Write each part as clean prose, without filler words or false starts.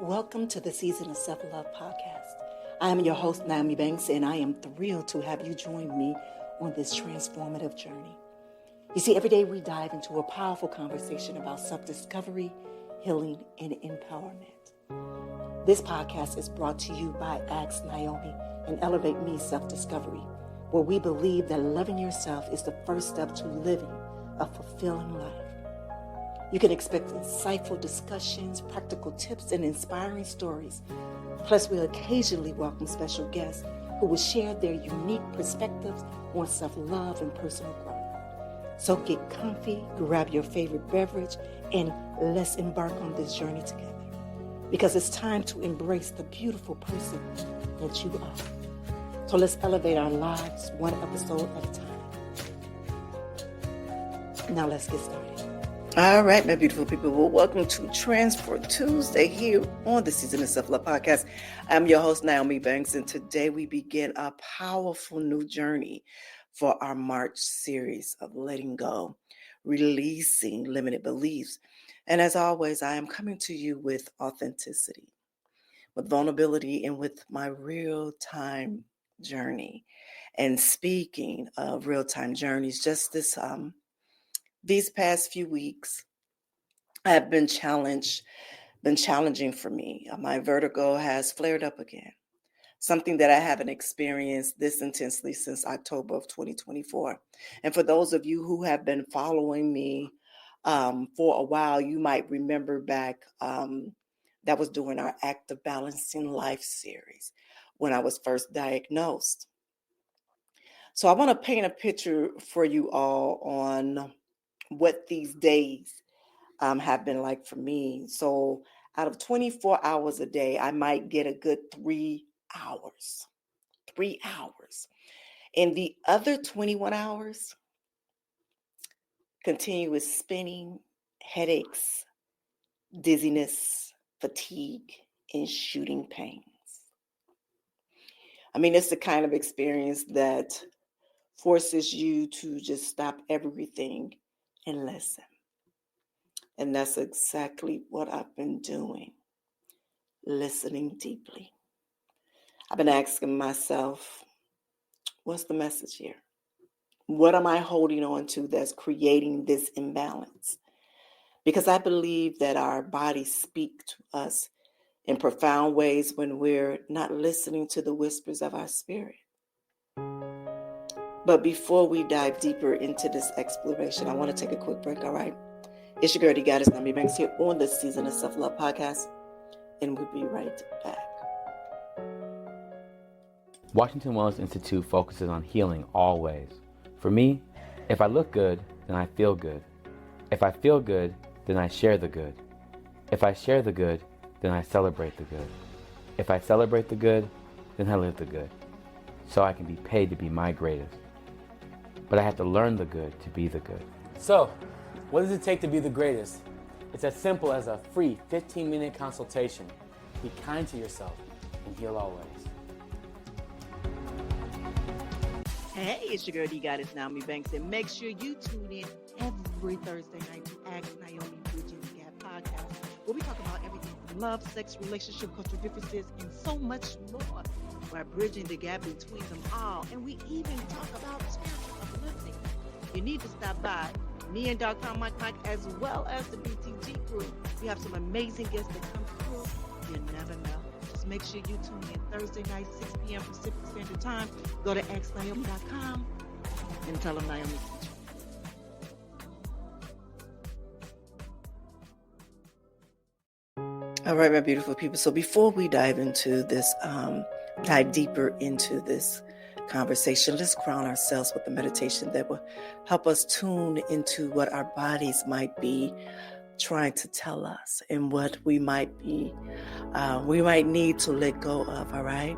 Welcome to the Season of Self-Love podcast. I am your host, Naomi Banks, and I am thrilled to have you join me on this transformative journey. You see, every day we dive into a powerful conversation about self-discovery, healing, and empowerment. This podcast is brought to you by Ask Naomi and Elevate Me Self-Discovery, where we believe that loving yourself is the first step to living a fulfilling life. You can expect insightful discussions, practical tips, and inspiring stories. Plus, we'll occasionally welcome special guests who will share their unique perspectives on self-love and personal growth. So get comfy, grab your favorite beverage, and let's embark on this journey together. Because it's time to embrace the beautiful person that you are. So let's elevate our lives one episode at a time. Now let's get started. All right, my beautiful people. Well, welcome to Transfer Tuesday here on the Season of Self-Love podcast. I'm your host, Naomi Banks, and today we begin a powerful new journey for our March series of letting go, releasing limited beliefs. And as always, I am coming to you with authenticity, with vulnerability, and with my real-time journey. And speaking of real-time journeys, just these past few weeks have been challenging for me. My vertigo has flared up again, something that I haven't experienced this intensely since October of 2024. And for those of you who have been following me for a while, you might remember back that was during our Active Balancing Life series when I was first diagnosed. So I want to paint a picture for you all on what these days have been like for me. So out of 24 hours a day, I might get a good 3 hours. 3 hours. And the other 21 hours, continuous spinning, headaches, dizziness, fatigue, and shooting pains. I mean, it's the kind of experience that forces you to just stop everything and listen. And that's exactly what I've been doing, listening deeply. I've been asking myself, what's the message here? What am I holding on to that's creating this imbalance? Because I believe that our bodies speak to us in profound ways when we're not listening to the whispers of our spirit. But before we dive deeper into this exploration, I want to take a quick break, all right? It's your girl, the goddess, Naomi Banks, here on the Season of Self-Love podcast, and we'll be right back. Washington Wellness Institute focuses on healing always. For me, if I look good, then I feel good. If I feel good, then I share the good. If I share the good, then I celebrate the good. If I celebrate the good, then I live the good. So I can be paid to be my greatest. But I have to learn the good to be the good. So, what does it take to be the greatest? It's as simple as a free 15-minute consultation. Be kind to yourself and heal always. Hey, it's your girl, the goddess, Naomi Banks, and make sure you tune in every Thursday night to Ask Naomi Bridging the Gap podcast, where we talk about everything from love, sex, relationship, cultural differences, and so much more. We're bridging the gap between them all, and we even talk about spiritual uplifting. You need to stop by. Me and Dr. Mike, as well as the BTG crew. We have some amazing guests that come through. You never know. Just make sure you tune in Thursday night, 6 p.m. Pacific Standard Time. Go to xnaomi.com and tell them Naomi sent you. All right, my beautiful people. So before we dive into this, dive deeper into this conversation, let's ground ourselves with a meditation that will help us tune into what our bodies might be trying to tell us and what we might need to let go of. All right.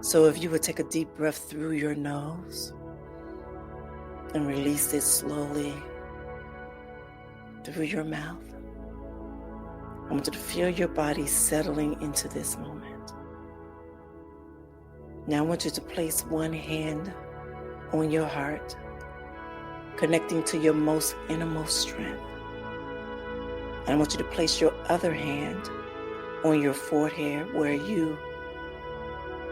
So if you would take a deep breath through your nose and release it slowly through your mouth, I want you to feel your body settling into this moment. Now I want you to place one hand on your heart, connecting to your most innermost strength. And I want you to place your other hand on your forehead where you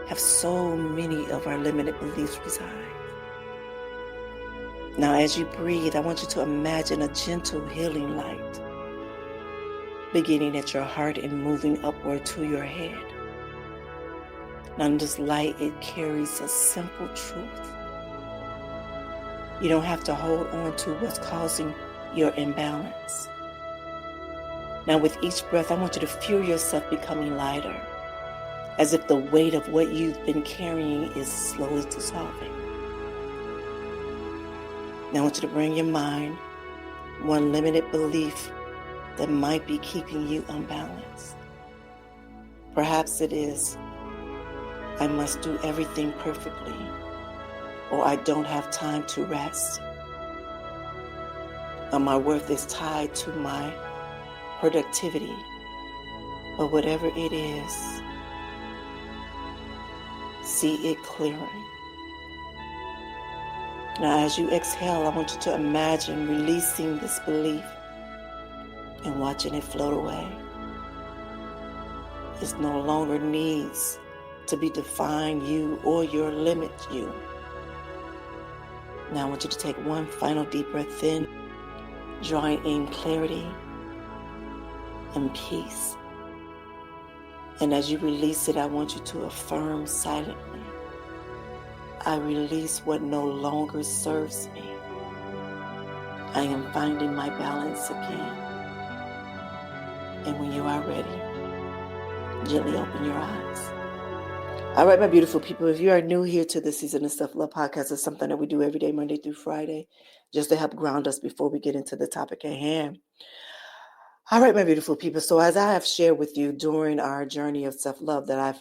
have so many of our limited beliefs reside. Now, as you breathe, I want you to imagine a gentle healing light beginning at your heart and moving upward to your head. Now, in this light, it carries a simple truth. You don't have to hold on to what's causing your imbalance. Now, with each breath, I want you to feel yourself becoming lighter, as if the weight of what you've been carrying is slowly dissolving. Now, I want you to bring your mind one limited belief that might be keeping you unbalanced. Perhaps it is, I must do everything perfectly, or I don't have time to rest, or my worth is tied to my productivity. But whatever it is, see it clearing. Now, as you exhale, I want you to imagine releasing this belief and watching it float away. It no longer needs to be define you or your limit you. Now I want you to take one final deep breath in, drawing in clarity and peace. And as you release it, I want you to affirm silently, I release what no longer serves me. I am finding my balance again. And when you are ready, gently open your eyes. All right, my beautiful people, if you are new here to the Season of Self-Love podcast, it's something that we do every day, Monday through Friday, just to help ground us before we get into the topic at hand. All right, my beautiful people. So as I have shared with you during our journey of self-love, that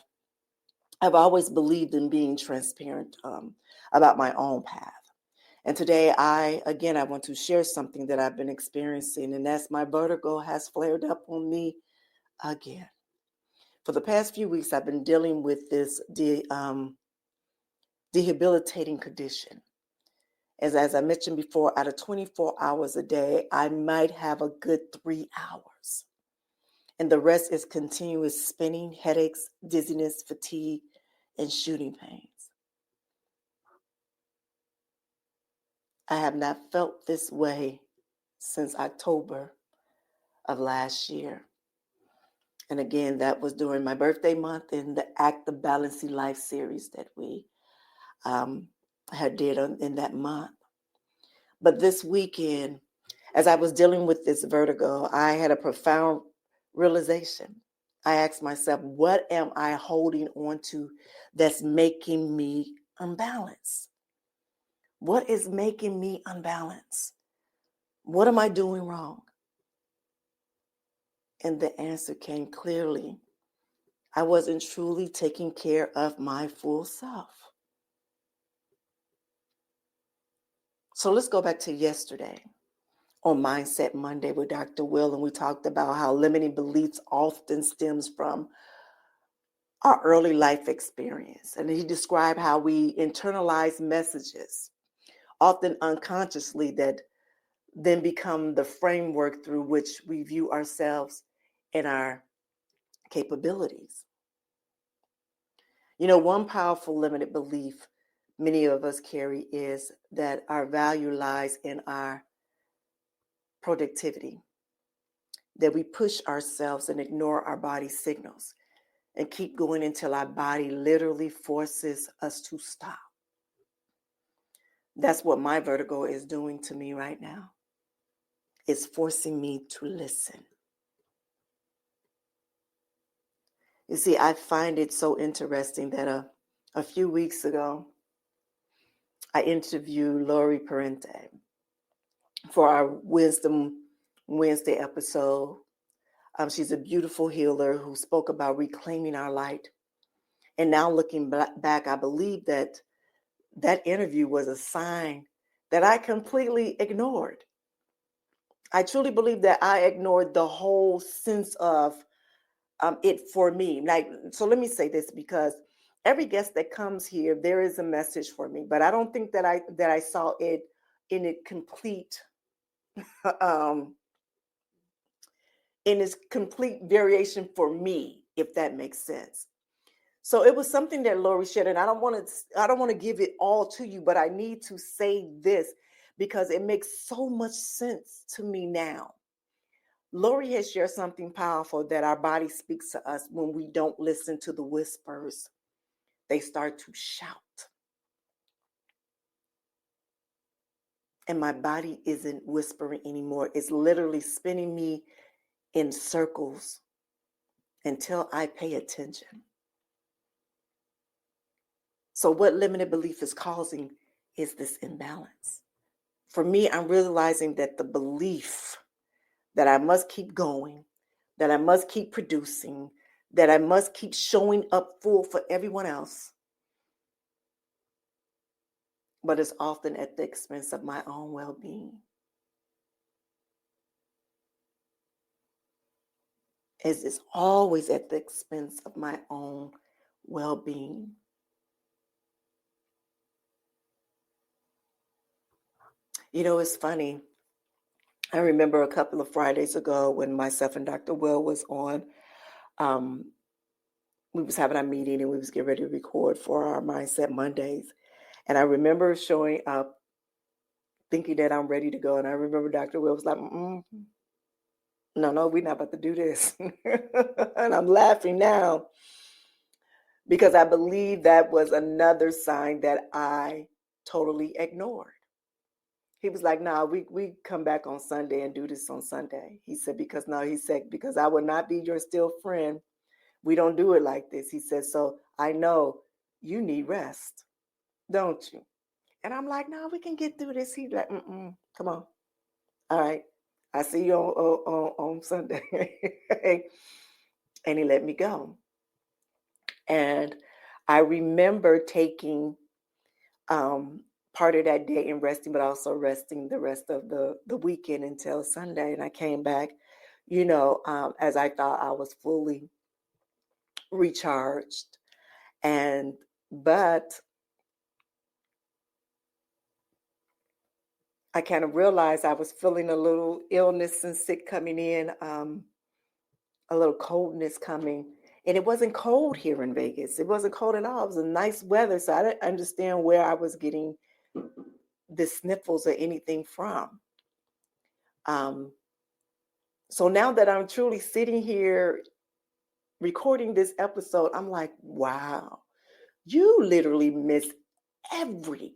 I've always believed in being transparent about my own path. And today, I want to share something that I've been experiencing, and that's my vertigo has flared up on me again. For the past few weeks, I've been dealing with this debilitating condition. As I mentioned before, out of 24 hours a day, I might have a good 3 hours. And the rest is continuous spinning, headaches, dizziness, fatigue, and shooting pains. I have not felt this way since October of last year. And again, that was during my birthday month in the Act of Balancing Life series that we had did in that month. But this weekend, as I was dealing with this vertigo, I had a profound realization. I asked myself, what am I holding on to that's making me unbalanced? What is making me unbalanced? What am I doing wrong? And the answer came clearly. I wasn't truly taking care of my full self. So let's go back to yesterday on Mindset Monday with Dr. Will, and we talked about how limiting beliefs often stems from our early life experience. And he described how we internalize messages, often unconsciously, that then become the framework through which we view ourselves and our capabilities. You know, one powerful limited belief many of us carry is that our value lies in our productivity, that we push ourselves and ignore our body signals and keep going until our body literally forces us to stop. That's what my vertigo is doing to me right now. It's forcing me to listen. You see, I find it so interesting that a few weeks ago, I interviewed Lori Parente for our Wisdom Wednesday episode. She's a beautiful healer who spoke about reclaiming our light. And now looking back, I believe that interview was a sign that I completely ignored. I truly believe that I ignored the whole sense of it for me. Like, so let me say this, because every guest that comes here, there is a message for me, but I don't think that I saw it in its complete in its complete variation for me. if that makes sense. So it was something that Lori shared, and I don't want to give it all to you, but I need to say this because it makes so much sense to me now. Lori has shared something powerful that our body speaks to us when we don't listen to the whispers. They start to shout. And my body isn't whispering anymore. It's literally spinning me in circles until I pay attention. So what limited belief is causing is this imbalance. For me, I'm realizing that the belief that I must keep going, that I must keep producing, that I must keep showing up full for everyone else, but it's often at the expense of my own well-being. It's always at the expense of my own well-being. You know, it's funny. I remember a couple of Fridays ago when myself and Dr. Will was on, we was having a meeting and we was getting ready to record for our Mindset Mondays. And I remember showing up thinking that I'm ready to go. And I remember Dr. Will was like, no, we're not about to do this. And I'm laughing now because I believe that was another sign that I totally ignored. He was like, nah, we come back on Sunday and do this on Sunday. He said, because I will not be your still friend. We don't do it like this. He said, so I know you need rest, don't you? And I'm like, no, we can get through this. He's like, come on. All right. I see you on Sunday. And he let me go. And I remember taking part of that day and resting, but also resting the rest of the weekend until Sunday. And I came back, as I thought I was fully recharged. But I kind of realized I was feeling a little illness and sick coming in, a little coldness coming. And it wasn't cold here in Vegas. It wasn't cold at all. It was a nice weather. So I didn't understand where I was getting the sniffles or anything from. So now that I'm truly sitting here recording this episode, I'm like, wow, you literally missed every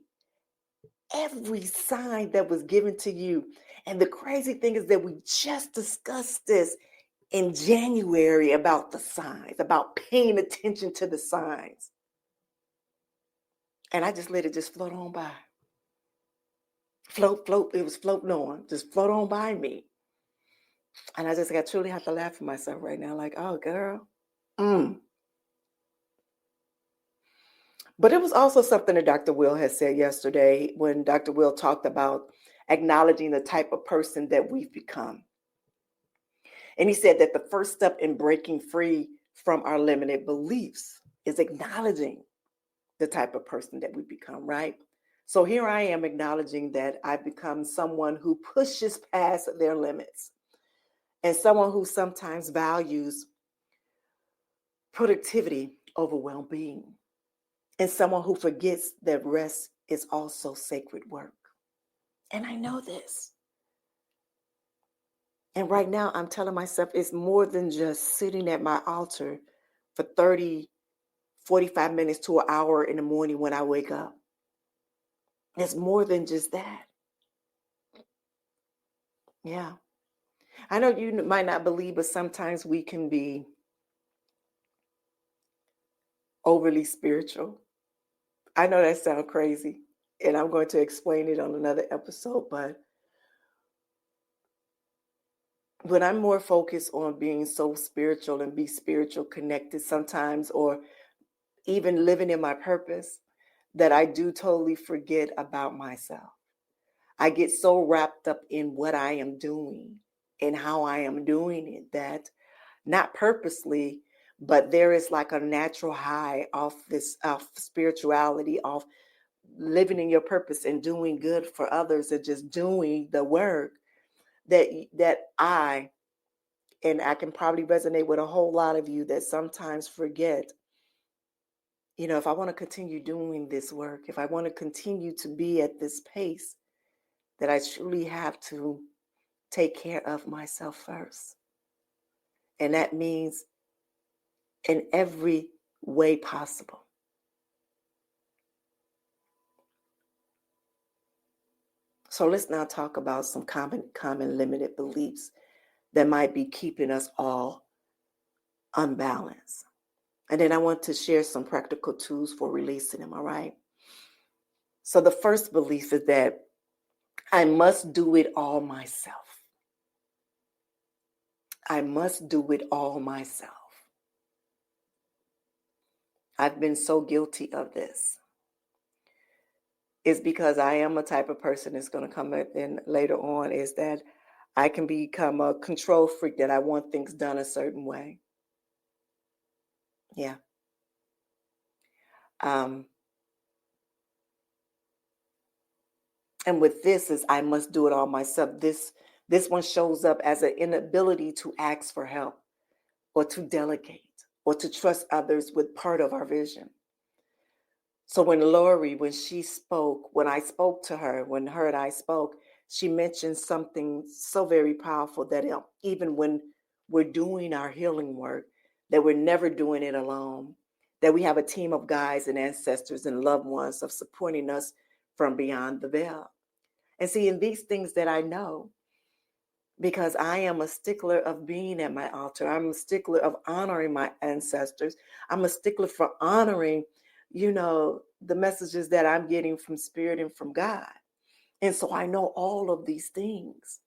sign that was given to you. And the crazy thing is that we just discussed this in January about the signs, about paying attention to the signs. And I just let it just float on by. Float. It was floating on, just float on by me. And I truly have to laugh at myself right now. Like, oh, girl. But it was also something that Dr. Will had said yesterday when Dr. Will talked about acknowledging the type of person that we've become. And he said that the first step in breaking free from our limited beliefs is acknowledging the type of person that we become, right? So here I am acknowledging that I've become someone who pushes past their limits and someone who sometimes values productivity over well-being and someone who forgets that rest is also sacred work. And I know this. And right now I'm telling myself it's more than just sitting at my altar for 30, 45 minutes to an hour in the morning when I wake up. It's more than just that. Yeah. I know you might not believe, but sometimes we can be overly spiritual. I know that sounds crazy, and I'm going to explain it on another episode, but when I'm more focused on being so spiritual and be spiritual connected sometimes, or even living in my purpose, that I do totally forget about myself. I get so wrapped up in what I am doing and how I am doing it that not purposely, but there is like a natural high off this spirituality, off living in your purpose and doing good for others and just doing the work that I And I can probably resonate with a whole lot of you that sometimes forget, if I want to continue doing this work, if I want to continue to be at this pace, that I truly have to take care of myself first. And that means in every way possible. So let's now talk about some common limited beliefs that might be keeping us all unbalanced. And then I want to share some practical tools for releasing them, all right? So the first belief is that I must do it all myself. I must do it all myself. I've been so guilty of this. It's because I am a type of person that's going to come in later on, is that I can become a control freak, that I want things done a certain way. Yeah. And with this is I must do it all myself. This one shows up as an inability to ask for help or to delegate or to trust others with part of our vision. So when I spoke to her, when her and I spoke, she mentioned something so very powerful that even when we're doing our healing work, that we're never doing it alone, that we have a team of guides and ancestors and loved ones of supporting us from beyond the veil. And see, in these things that I know, because I am a stickler of being at my altar, I'm a stickler of honoring my ancestors, I'm a stickler for honoring, the messages that I'm getting from Spirit and from God. And so I know all of these things.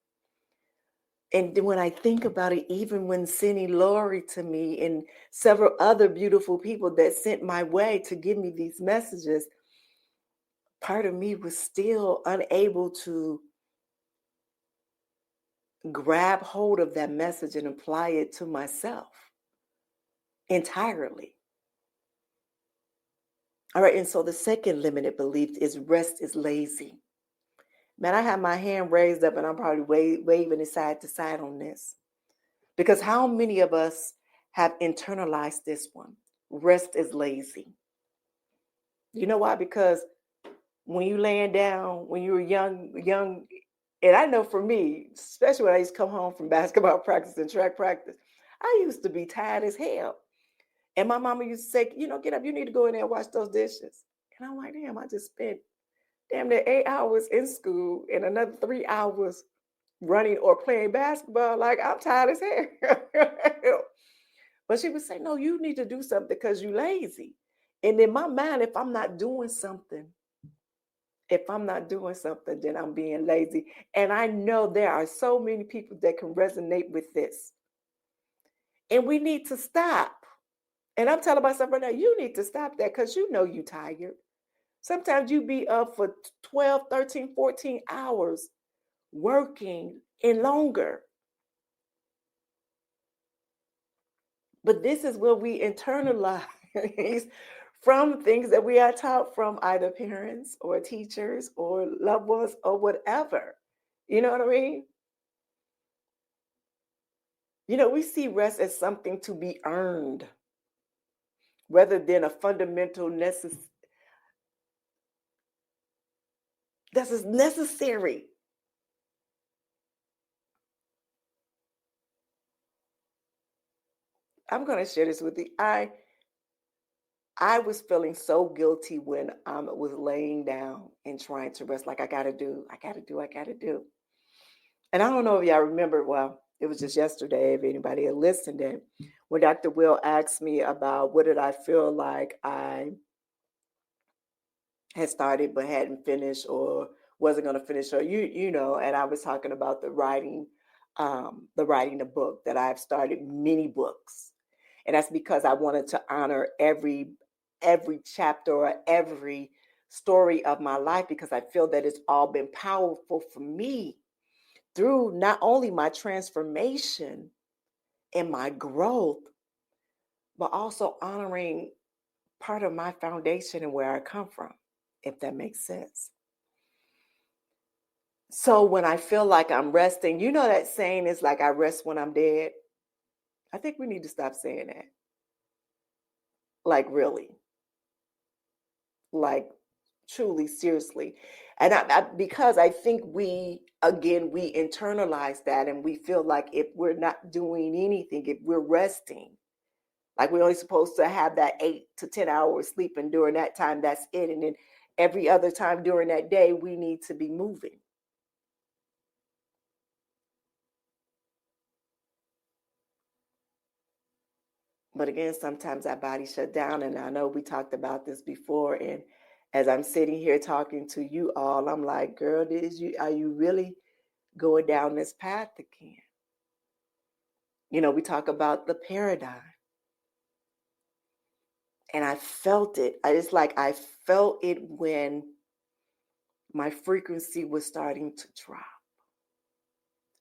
And when I think about it, even when sending Lori to me and several other beautiful people that sent my way to give me these messages, part of me was still unable to grab hold of that message and apply it to myself entirely. All right, and so the second limited belief is rest is lazy. Man, I have my hand raised up and I'm probably waving it side to side on this. Because how many of us have internalized this one? Rest is lazy. You know why? Because when you laying down, when you were young, and I know for me, especially when I used to come home from basketball practice and track practice, I used to be tired as hell. And my mama used to say, get up, you need to go in there and wash those dishes. And I'm like, damn, I just spent damn near 8 hours in school and another 3 hours running or playing basketball. Like, I'm tired as hell. But she would say, no, you need to do something because you're lazy. And in my mind, if I'm not doing something, then I'm being lazy. And I know there are so many people that can resonate with this. And we need to stop. And I'm telling myself right now, you need to stop that because you're tired. Sometimes you be up for 12, 13, 14 hours working and longer. But this is where we internalize from things that we are taught from either parents or teachers or loved ones or whatever. You know what I mean? We see rest as something to be earned rather than a fundamental necessary. This is necessary. I'm going to share this with you. I was feeling so guilty when I was laying down and trying to rest. Like, I got to do. And I don't know if y'all remember, well, it was just yesterday, if anybody had listened in, when Dr. Will asked me about what did I feel like I had started but hadn't finished or wasn't going to finish, or and I was talking about the writing a book, that I've started many books. And that's because I wanted to honor every chapter or every story of my life, because I feel that it's all been powerful for me through not only my transformation and my growth, but also honoring part of my foundation and where I come from, if that makes sense. So when I feel like I'm resting, that saying is like, I rest when I'm dead. I think we need to stop saying that. Like, really. Like, truly, seriously. And because I think we internalize that, and we feel like if we're not doing anything, if we're resting, like we're only supposed to have that 8 to 10 hours sleep, and during that time, that's it. And then every other time during that day, we need to be moving. But again, sometimes our body shut down. And I know we talked about this before. And as I'm sitting here talking to you all, I'm like, girl, are you really going down this path again? You know, we talk about the paradigm. And I felt it. I felt it when my frequency was starting to drop.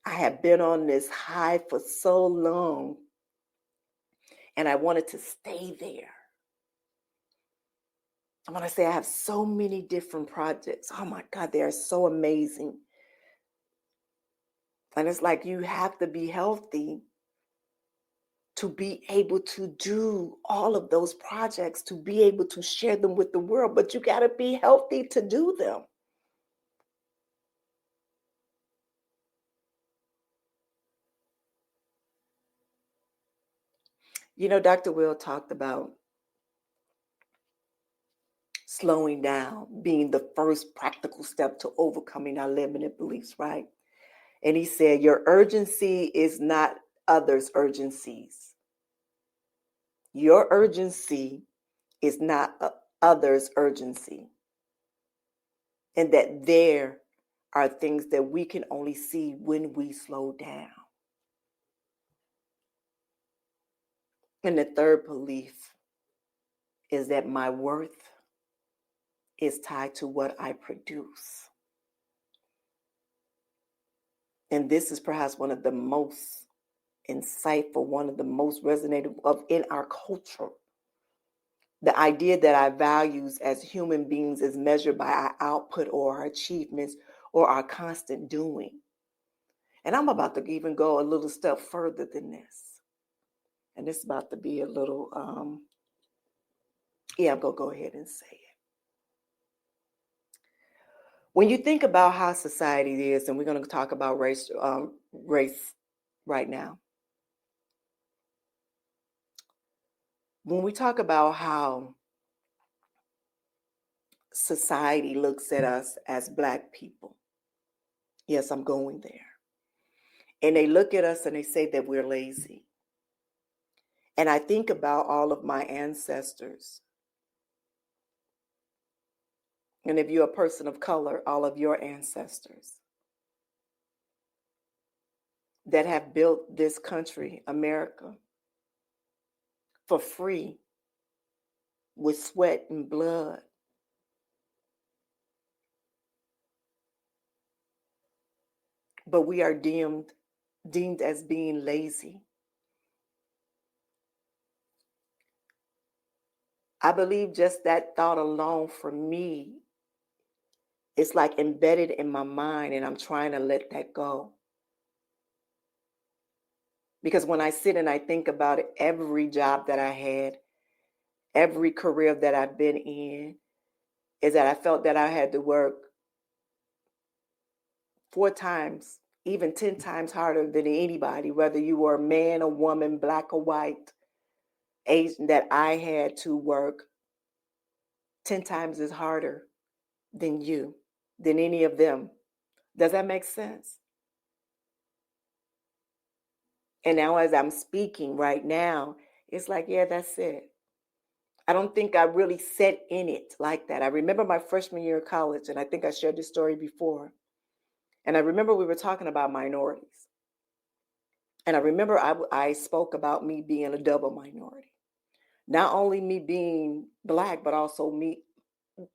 I had been on this high for so long, and I wanted to stay there. I want to say I have so many different projects. Oh my God, they are so amazing. And it's like you have to be healthy to be able to do all of those projects, to be able to share them with the world, but you got to be healthy to do them. You know, Dr. Will talked about slowing down being the first practical step to overcoming our limited beliefs, right? And he said, your urgency is not others' urgencies. Your urgency is not others' urgency. And that there are things that we can only see when we slow down. And the third belief is that my worth is tied to what I produce. And this is perhaps one of the most insightful, one of the most resonating in our culture. The idea that our values as human beings is measured by our output or our achievements or our constant doing. And I'm about to even go a little step further than this. And this is about to be a little, I'm going to go ahead and say it. When you think about how society is, and we're going to talk about race right now. When we talk about how society looks at us as Black people, yes, I'm going there. And they look at us and they say that we're lazy. And I think about all of my ancestors. And if you're a person of color, all of your ancestors that have built this country, America, for free with sweat and blood. But we are deemed as being lazy. I believe just that thought alone for me, it's like embedded in my mind, and I'm trying to let that go. Because when I sit and I think about it, every job that I had, every career that I've been in, is that I felt that I had to work 4 times, even 10 times harder than anybody, whether you were a man, a woman, Black or white, Asian, that I had to work 10 times as harder than you, than any of them. Does that make sense? And now as I'm speaking right now, it's like, yeah, that's it. I don't think I really sat in it like that. I remember my freshman year of college, and I think I shared this story before. And I remember we were talking about minorities. And I remember I spoke about me being a double minority. Not only me being Black, but also me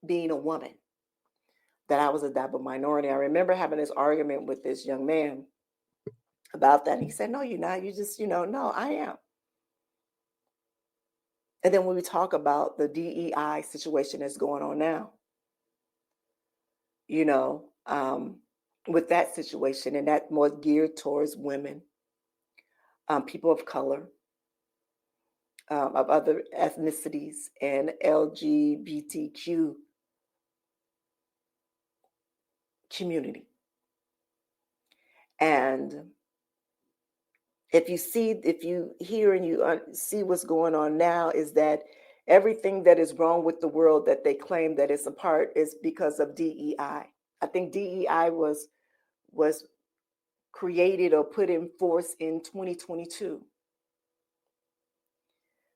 being a woman, that I was a double minority. I remember having this argument with this young man about that. And he said, no, you're not. You just, no, I am. And then when we talk about the DEI situation that's going on now, with that situation, and that more geared towards women, people of color, of other ethnicities and LGBTQ community. And if you hear and you see what's going on now, is that everything that is wrong with the world that they claim that it's a part is because of DEI. I think DEI was created or put in force in 2022.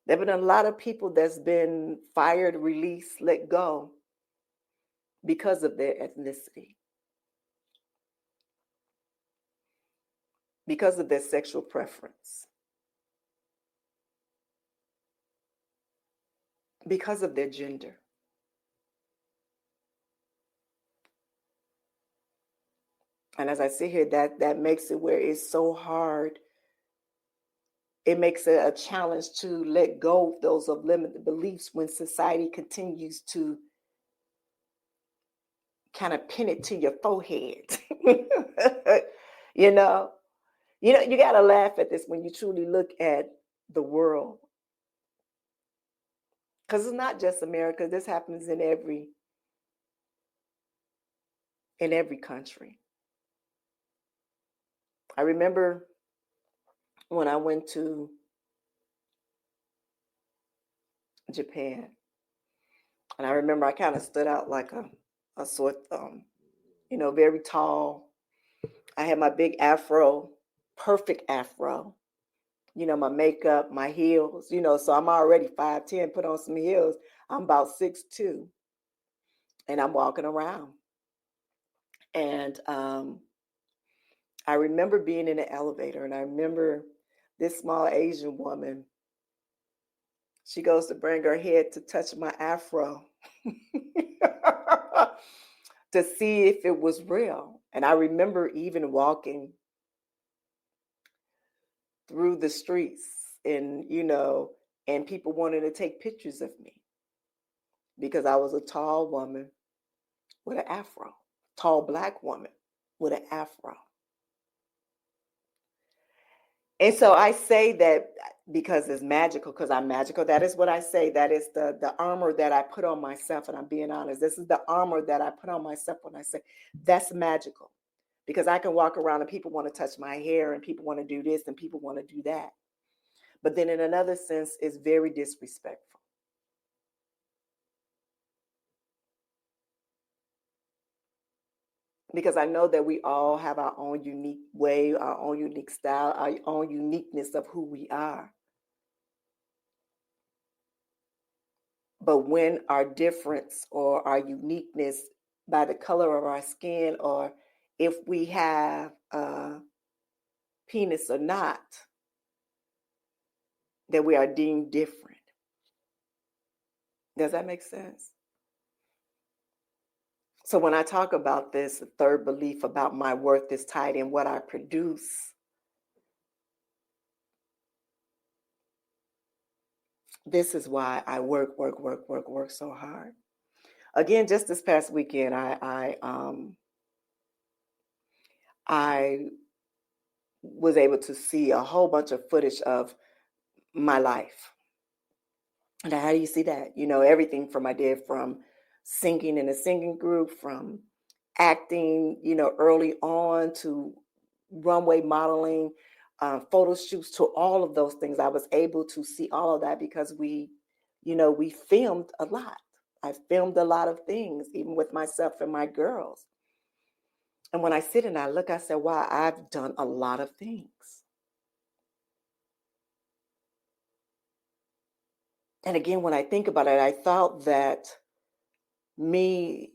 There have been a lot of people that's been fired, released, let go because of their ethnicity, because of their sexual preference, because of their gender. And as I sit here, that makes it where it's so hard. It makes it a challenge to let go of those of limited beliefs when society continues to kind of pin it to your forehead. you know, you got to laugh at this when you truly look at the world, because it's not just America. This happens in every country. I remember when I went to Japan, and I remember I kind of stood out like a sort, very tall. I had my big afro, perfect afro, my makeup, my heels, so I'm already 5'10", put on some heels. I'm about 6'2", and I'm walking around. And I remember being in an elevator, and I remember this small Asian woman, she goes to bring her head to touch my afro to see if it was real. And I remember even walking through the streets and people wanted to take pictures of me because I was a tall woman with an afro, tall Black woman with an afro. And so I say that because it's magical, because I'm magical. That is what I say. That is the armor that I put on myself. And I'm being honest. This is the armor that I put on myself when I say that's magical. Because I can walk around and people want to touch my hair and people want to do this and people want to do that. But then in another sense, it's very disrespectful. Because I know that we all have our own unique way, our own unique style, our own uniqueness of who we are. But when our difference or our uniqueness by the color of our skin, or if we have a penis or not, that we are deemed different. Does that make sense? So when I talk about this, the third belief about my worth is tied in what I produce. This is why I work so hard. Again, just this past weekend, I was able to see a whole bunch of footage of my life. Now, how do you see that? Everything from I did from singing in a singing group, from acting, early on, to runway modeling, photo shoots, to all of those things. I was able to see all of that because we filmed a lot. I filmed a lot of things, even with myself and my girls. And when I sit and I look, I said, wow, I've done a lot of things. And again, when I think about it, I thought that me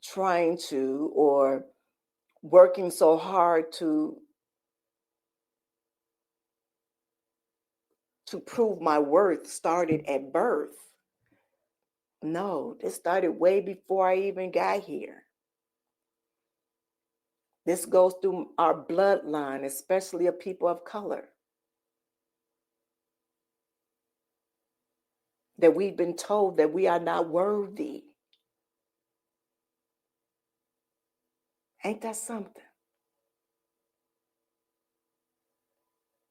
trying to, or working so hard to prove my worth started at birth. No, this started way before I even got here. This goes through our bloodline, especially of people of color, that we've been told that we are not worthy. Ain't that something?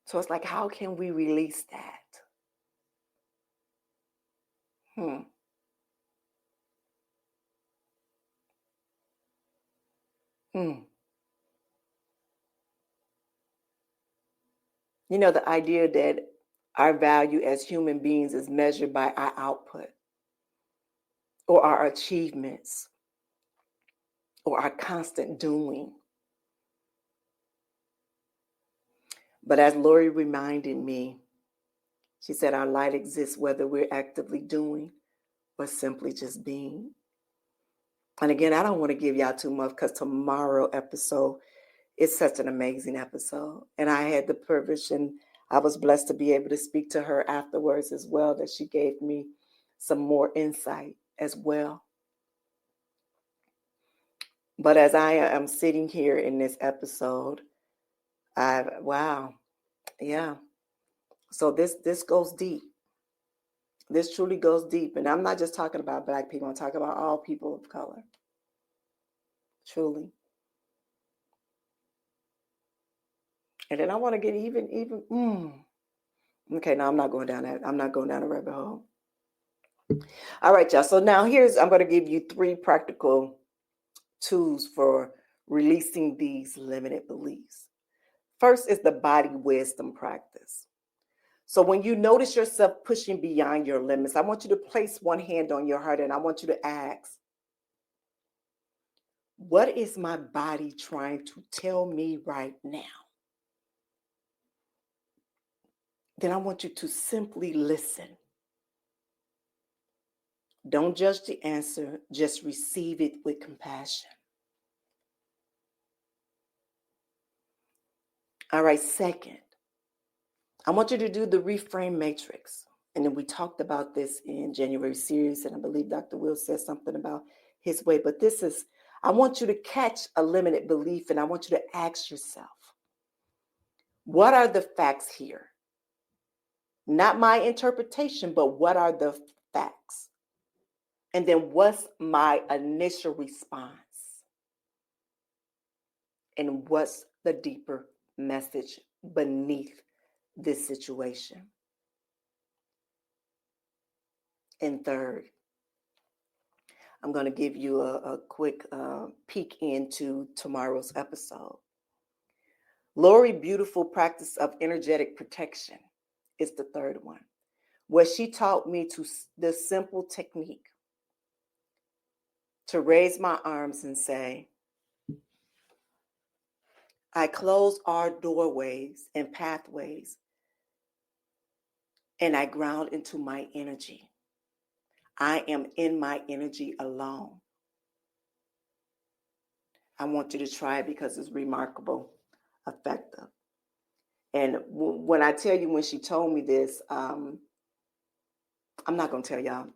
So it's like, how can we release that? Hmm. Hmm. You know, the idea that our value as human beings is measured by our output or our achievements or our constant doing. But as Lori reminded me, she said our light exists whether we're actively doing or simply just being. And again, I don't want to give y'all too much because tomorrow episode is such an amazing episode. And I had the privilege and I was blessed to be able to speak to her afterwards as well, that she gave me some more insight as well. But as I am sitting here in this episode, wow, yeah. So this goes deep. This truly goes deep. And I'm not just talking about Black people, I'm talking about all people of color. Truly. And then I want to get even. Okay, no, I'm not going down that. I'm not going down a rabbit hole. All right, y'all. So now I'm going to give you 3 practical tools for releasing these limited beliefs. First is the body wisdom practice. So when you notice yourself pushing beyond your limits, I want you to place one hand on your heart and I want you to ask, what is my body trying to tell me right now? Then I want you to simply listen. Don't judge the answer, just receive it with compassion. All right, second, I want you to do the reframe matrix. And then we talked about this in January series, and I believe Dr. Will said something about his way. But I want you to catch a limited belief, and I want you to ask yourself, what are the facts here? Not my interpretation, but what are the facts? And then what's my initial response? And what's the deeper message beneath this situation? And third, I'm going to give you a quick peek into tomorrow's episode. Lori Beautiful Practice of Energetic Protection is the third one, where she taught me the simple technique to raise my arms and say, I close our doorways and pathways and I ground into my energy. I am in my energy alone. I want you to try it because it's remarkable, effective. And when I tell you, when she told me this, I'm not going to tell y'all.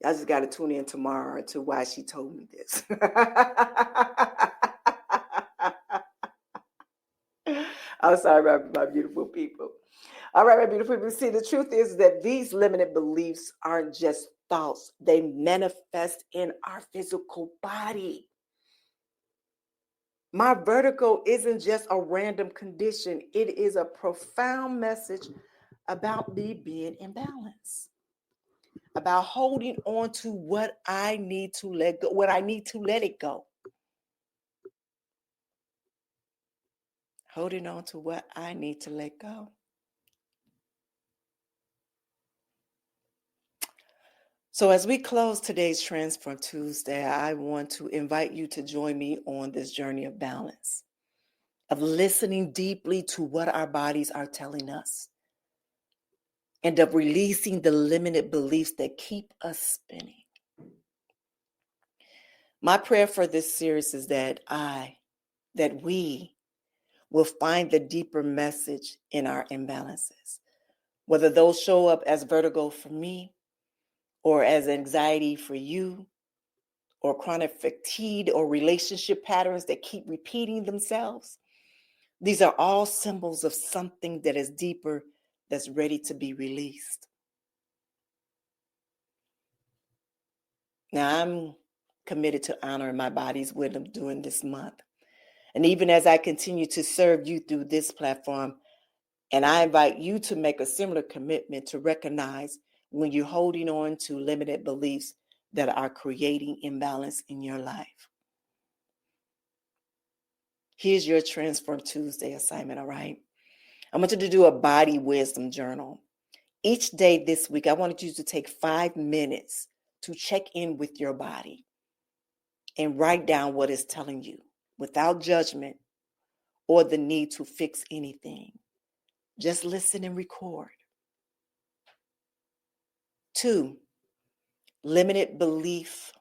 I just got to tune in tomorrow to why she told me this. I'm sorry, my beautiful people. All right, my beautiful people. See, the truth is that these limited beliefs aren't just thoughts. They manifest in our physical body. My vertigo isn't just a random condition. It is a profound message about me being in balance, about holding on to what I need to let go, what I need to let it go. Holding on to what I need to let go. So as we close today's Transform Tuesday, I want to invite you to join me on this journey of balance, of listening deeply to what our bodies are telling us, and of releasing the limited beliefs that keep us spinning. My prayer for this series is that we will find the deeper message in our imbalances, whether those show up as vertigo for me, or as anxiety for you, or chronic fatigue, or relationship patterns that keep repeating themselves. These are all symbols of something that is deeper, that's ready to be released. Now, I'm committed to honoring my body's wisdom during this month. And even as I continue to serve you through this platform, and I invite you to make a similar commitment to recognize when you're holding on to limited beliefs that are creating imbalance in your life. Here's your Transform Tuesday assignment, all right? I want you to do a body wisdom journal. Each day this week, I wanted you to take 5 minutes to check in with your body and write down what it's telling you without judgment or the need to fix anything. Just listen and record. 2, limited belief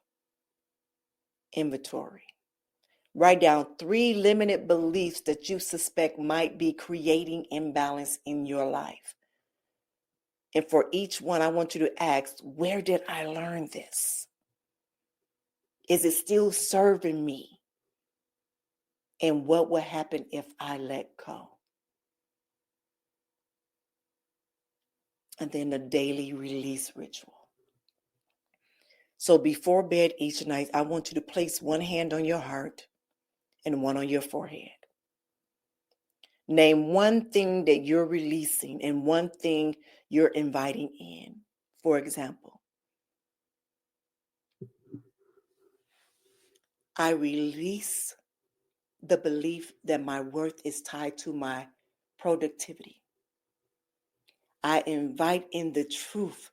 inventory. Write down 3 limited beliefs that you suspect might be creating imbalance in your life. And for each one, I want you to ask, where did I learn this? Is it still serving me? And what will happen if I let go? And then the daily release ritual. So before bed each night, I want you to place one hand on your heart and one on your forehead. Name one thing that you're releasing and one thing you're inviting in. For example, I release the belief that my worth is tied to my productivity. I invite in the truth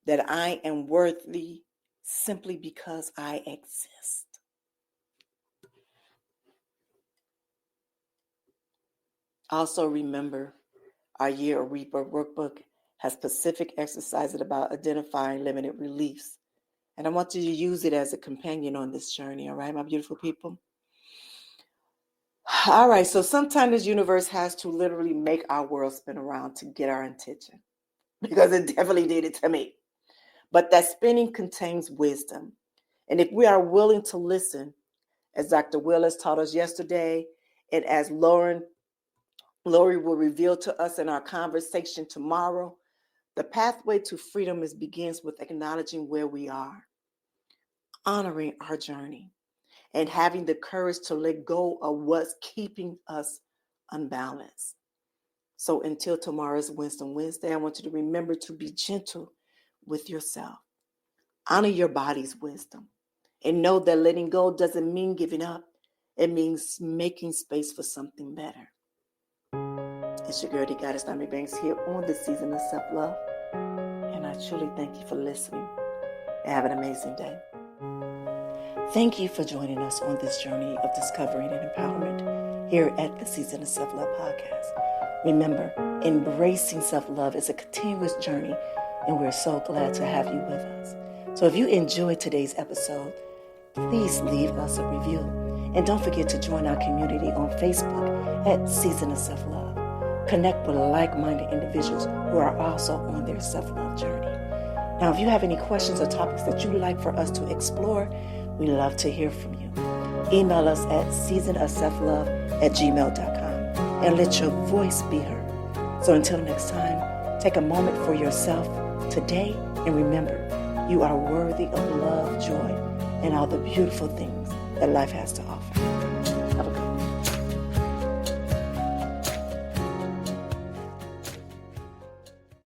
that I am worthy simply because I exist. Also remember, our Year of Reaper workbook has specific exercises about identifying limited beliefs. And I want you to use it as a companion on this journey, all right, my beautiful people? All right, so sometimes the universe has to literally make our world spin around to get our attention, because it definitely did it to me. But that spinning contains wisdom. And if we are willing to listen, as Dr. Willis taught us yesterday, and as Lori will reveal to us in our conversation tomorrow, the pathway to freedom begins with acknowledging where we are, honoring our journey, and having the courage to let go of what's keeping us unbalanced. So until tomorrow's Wisdom Wednesday, I want you to remember to be gentle with yourself. Honor your body's wisdom. And know that letting go doesn't mean giving up. It means making space for something better. It's your girl, the Goddess Naomi Banks, here on the Season of Self-Love. And I truly thank you for listening. And have an amazing day. Thank you for joining us on this journey of discovering and empowerment here at the Season of Self-Love podcast. Remember, embracing self-love is a continuous journey, and we're so glad to have you with us. So if you enjoyed today's episode, please leave us a review. And don't forget to join our community on Facebook at Season of Self-Love. Connect with like-minded individuals who are also on their self-love journey. Now, if you have any questions or topics that you'd like for us to explore, we love to hear from you. Email us at seasonofselflove@gmail.com and let your voice be heard. So until next time, take a moment for yourself today and remember, you are worthy of love, joy, and all the beautiful things that life has to offer.